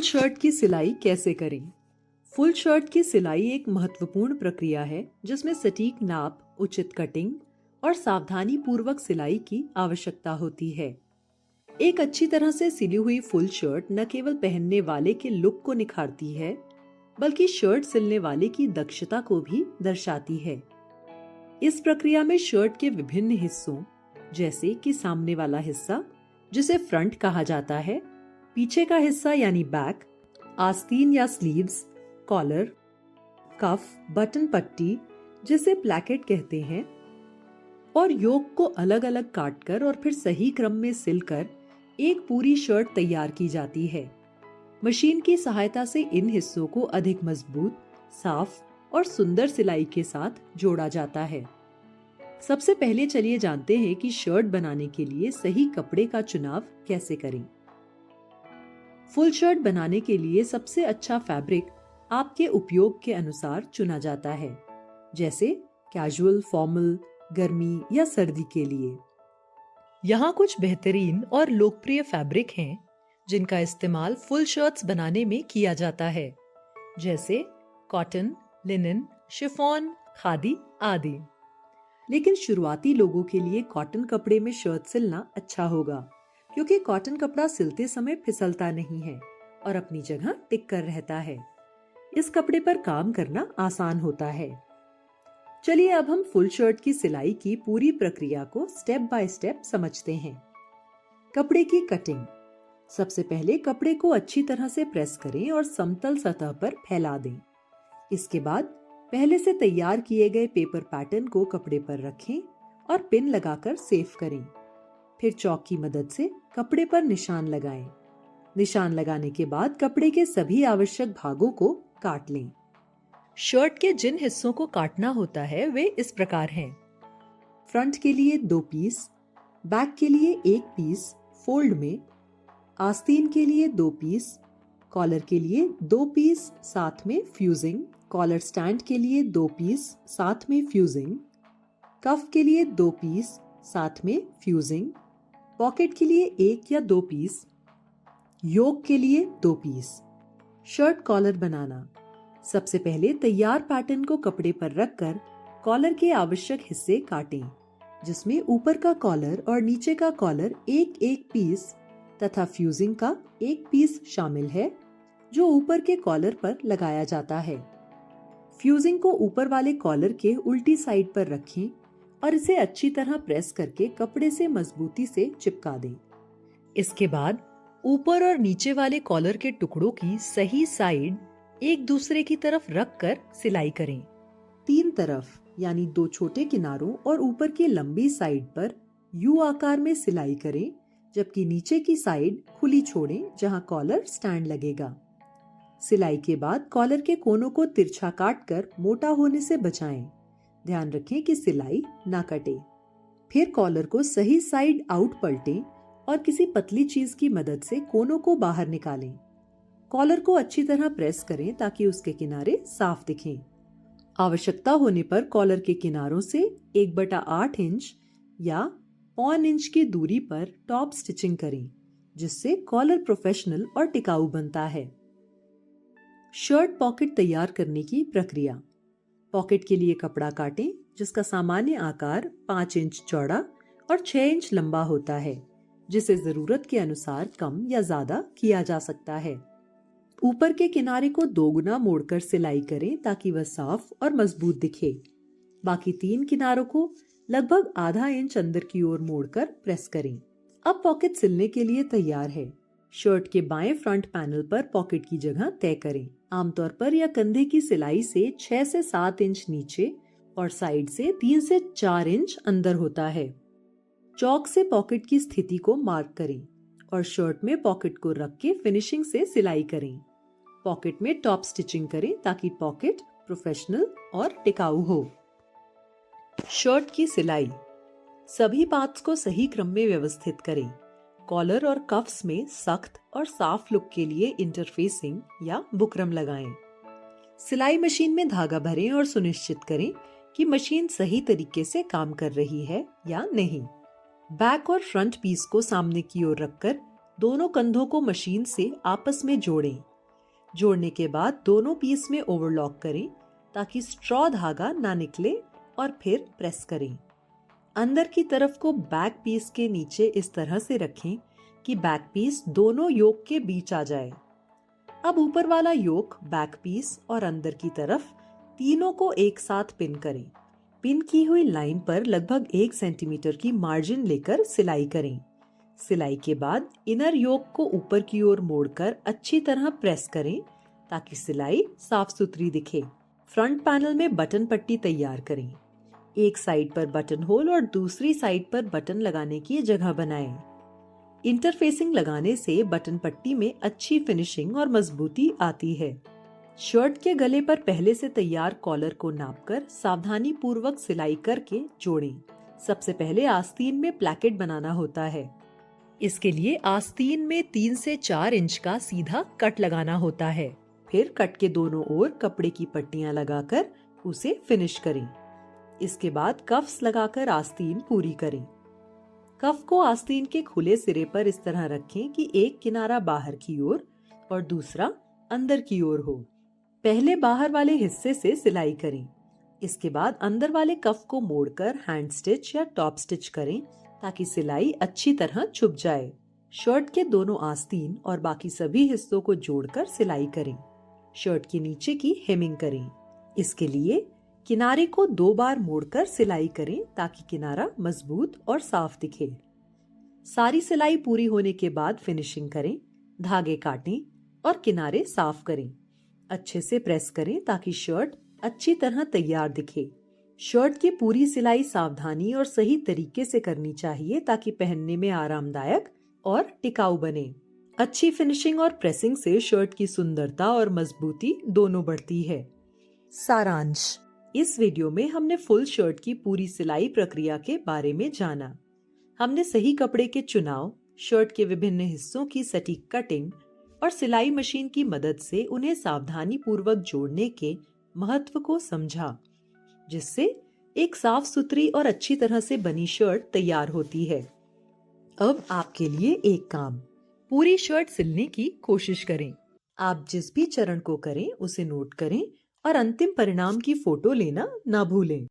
Shirt की सिलाई कैसे करें? फुल शर्ट की सिलाई एक महत्वपूर्ण प्रक्रिया है जिसमें सटीक नाप, उचित कटिंग और सावधानी पूर्वक सिलाई की आवश्यकता होती है। एक अच्छी तरह से सिली हुई फुल शर्ट न केवल पहनने वाले के लुक को निखारती है, बल्कि शर्ट सिलने वाले की दक्षता को भी दर्शाती है। इस प्रक्रिया में शर्ट के विभिन्न हिस्सों, जैसे कि सामने वाला हिस्सा जिसे फ्रंट कहा जाता है, पीछे का हिस्सा यानी बैक, आस्तीन या स्लीव्स, कॉलर, कफ, बटन पट्टी जिसे प्लैकेट कहते हैं, और योक को अलग अलग काटकर और फिर सही क्रम में सिलकर एक पूरी शर्ट तैयार की जाती है। मशीन की सहायता से इन हिस्सों को अधिक मजबूत, साफ और सुंदर सिलाई के साथ जोड़ा जाता है। सबसे पहले चलिए जानते हैं कि शर्ट बनाने के लिए सही कपड़े का चुनाव कैसे करें। फुल शर्ट बनाने के लिए सबसे अच्छा फैब्रिक आपके उपयोग के अनुसार चुना जाता है, जैसे कैजुअल, फॉर्मल, गर्मी या सर्दी के लिए। यहाँ कुछ बेहतरीन और लोकप्रिय फैब्रिक हैं जिनका इस्तेमाल फुल शर्ट्स बनाने में किया जाता है, जैसे कॉटन, लिनन, शिफॉन, खादी आदि। लेकिन शुरुआती लोगों के लिए कॉटन कपड़े में शर्ट सिलना अच्छा होगा, क्योंकि कॉटन कपड़ा सिलते समय फिसलता नहीं है और अपनी जगह टिक कर रहता है। इस कपड़े पर काम करना आसान होता है। चलिए अब हम फुल शर्ट की सिलाई की पूरी प्रक्रिया को स्टेप बाय स्टेप समझते हैं। कपड़े की कटिंग। सबसे पहले कपड़े को अच्छी तरह से प्रेस करें और समतल सतह पर फैला दें। इसके बाद पहले से तैयार किए गए पेपर पैटर्न को कपड़े पर रखें और पिन लगाकर सेव करें। फिर चॉक की मदद से कपड़े पर निशान लगाएं। निशान लगाने के बाद कपड़े के सभी आवश्यक भागों को काट लें। शर्ट के जिन हिस्सों को काटना होता है वे इस प्रकार हैं। फ्रंट के लिए 2 पीस, बैक के लिए 1 पीस फोल्ड में, आस्तीन के लिए 2 पीस, कॉलर के लिए 2 पीस साथ में फ्यूजिंग, कॉलर स्टैंड के लिए 2 पीस साथ में फ्यूजिंग, कफ के लिए 2 पीस साथ में फ्यूजिंग, पॉकेट के लिए 1 या 2 पीस, योक के लिए 2 पीस। शर्ट कॉलर बनाना। सबसे पहले तैयार पैटर्न को कपड़े पर रखकर कॉलर के आवश्यक हिस्से काटें, जिसमें ऊपर का कॉलर और नीचे का कॉलर एक एक पीस तथा फ्यूजिंग का 1 पीस शामिल है, जो ऊपर के कॉलर पर लगाया जाता है। फ्यूजिंग को ऊपर वाले कॉलर के उल्टी साइड पर रखें और इसे अच्छी तरह प्रेस करके कपड़े से मजबूती से चिपका दें। इसके बाद ऊपर और नीचे वाले कॉलर के टुकड़ों की सही साइड एक दूसरे की तरफ रखकर सिलाई करें। 3 तरफ यानी 2 छोटे किनारों और ऊपर की लंबी साइड पर यू आकार में सिलाई करें, जबकि नीचे की साइड खुली छोड़ें जहां कॉलर स्टैंड लगेगा। सिलाई के बाद कॉलर के कोनों को तिरछा काटकर मोटा होने से बचाएं। ध्यान रखें कि सिलाई ना कटे। फिर कॉलर को सही साइड आउट पलटें और किसी पतली चीज की मदद से कोनों को बाहर निकालें। कॉलर को अच्छी तरह प्रेस करें ताकि उसके किनारे साफ दिखें। आवश्यकता होने पर कॉलर के किनारों से 1/8 इंच या 1 इंच की दूरी पर टॉप स्टिचिंग करें, जिससे कॉलर प्रोफेशनल और टिकाऊ बनता है। शर्ट पॉकेट तैयार करने की प्रक्रिया। पॉकेट के लिए कपड़ा काटें, जिसका सामान्य आकार 5 इंच चौड़ा और 6 इंच लंबा होता है, जिसे जरूरत के अनुसार कम या ज्यादा किया जा सकता है। ऊपर के किनारे को 2 गुना मोड़कर सिलाई करें ताकि वह साफ और मजबूत दिखे। बाकी 3 किनारों को लगभग आधा इंच अंदर की ओर मोड़कर प्रेस करें। अब पॉकेट सिलने के लिए तैयार है। शर्ट के बाएं फ्रंट पैनल पर पॉकेट की जगह तय करें। आमतौर पर यह कंधे की सिलाई से 6 से 7 इंच नीचे और साइड से 3 से 4 इंच अंदर होता है। चौक से पॉकेट की स्थिति को मार्क करें और शर्ट में पॉकेट को रख के फिनिशिंग से सिलाई करें। पॉकेट में टॉप स्टिचिंग करें ताकि पॉकेट प्रोफेशनल और टिकाऊ हो। शर्ट की सिलाई। सभी पार्ट्स को सही क्रम में व्यवस्थित करें। कॉलर और कफ्स में सख्त और साफ लुक के लिए इंटरफेसिंग या बुकरम लगाएं। सिलाई मशीन में धागा भरें और सुनिश्चित करें कि मशीन सही तरीके से काम कर रही है या नहीं। बैक और फ्रंट पीस को सामने की ओर रखकर दोनों कंधों को मशीन से आपस में जोड़ें जोड़ने के बाद दोनों पीस में ओवरलॉक करें ताकि स्ट्रॉ धागा ना निकले और फिर प्रेस करें। अंदर की तरफ को बैक पीस के नीचे इस तरह से रखें कि बैक पीस दोनों योक के बीच आ जाए। अब ऊपर वाला योक, बैक पीस और अंदर की तरफ तीनों को एक साथ पिन करें। पिन की हुई लाइन पर लगभग 1 सेंटीमीटर की मार्जिन लेकर सिलाई करें। सिलाई के बाद इनर योक को ऊपर की ओर मोड़कर अच्छी तरह प्रेस करें ताकि सिलाई साफ सुथरी दिखे। फ्रंट पैनल में बटन पट्टी तैयार करें। एक साइड पर बटन होल और दूसरी साइड पर बटन लगाने की जगह बनाएं। इंटरफेसिंग लगाने से बटन पट्टी में अच्छी फिनिशिंग और मजबूती आती है। शर्ट के गले पर पहले से तैयार कॉलर को नापकर सावधानी पूर्वक सिलाई करके जोड़ें। सबसे पहले आस्तीन में प्लैकेट बनाना होता है। इसके लिए आस्तीन में 3 से 4 इंच का सीधा कट लगाना होता है। फिर कट के दोनों ओर कपड़े की पट्टियां लगाकर उसे फिनिश करें। इसके बाद कफ्स लगाकर आस्तीन पूरी करें। कफ को आस्तीन के खुले सिरे पर इस तरह रखें कि एक किनारा बाहर की ओर और दूसरा अंदर की ओर हो। पहले बाहर वाले हिस्से से सिलाई करें। इसके बाद अंदर वाले कफ को मोड़कर हैंड स्टिच या टॉप स्टिच करें ताकि सिलाई अच्छी तरह छुप जाए। शर्ट के दोनों आस्तीन और बाकी सभी हिस्सों को जोड़कर सिलाई करें। शर्ट के नीचे की हेमिंग करें। इसके लिए किनारे को 2 बार मोड़कर सिलाई करें ताकि किनारा मजबूत और साफ दिखे। सारी सिलाई पूरी होने के बाद फिनिशिंग करें। धागे काटें और किनारे साफ करें। अच्छे से प्रेस करें ताकि शर्ट अच्छी तरह तैयार दिखे। शर्ट की पूरी सिलाई सावधानी और सही तरीके से करनी चाहिए ताकि पहनने में आरामदायक और टिकाऊ बने। अच्छी फिनिशिंग और प्रेसिंग से शर्ट की सुंदरता और मजबूती दोनों बढ़ती है। सारांश: इस वीडियो में हमने फुल शर्ट की पूरी सिलाई प्रक्रिया के बारे में जाना। हमने सही कपड़े के चुनाव, शर्ट के विभिन्न हिस्सों की सटीक कटिंग और सिलाई मशीन की मदद से उन्हें सावधानी पूर्वक जोड़ने के महत्व को समझा, जिससे एक साफ सुथरी और अच्छी तरह से बनी शर्ट तैयार होती है। अब आपके लिए एक काम, पूरी शर्ट सिलने की कोशिश करें। आप जिस भी चरण को करें उसे नोट करें और अंतिम परिणाम की फोटो लेना ना भूलें।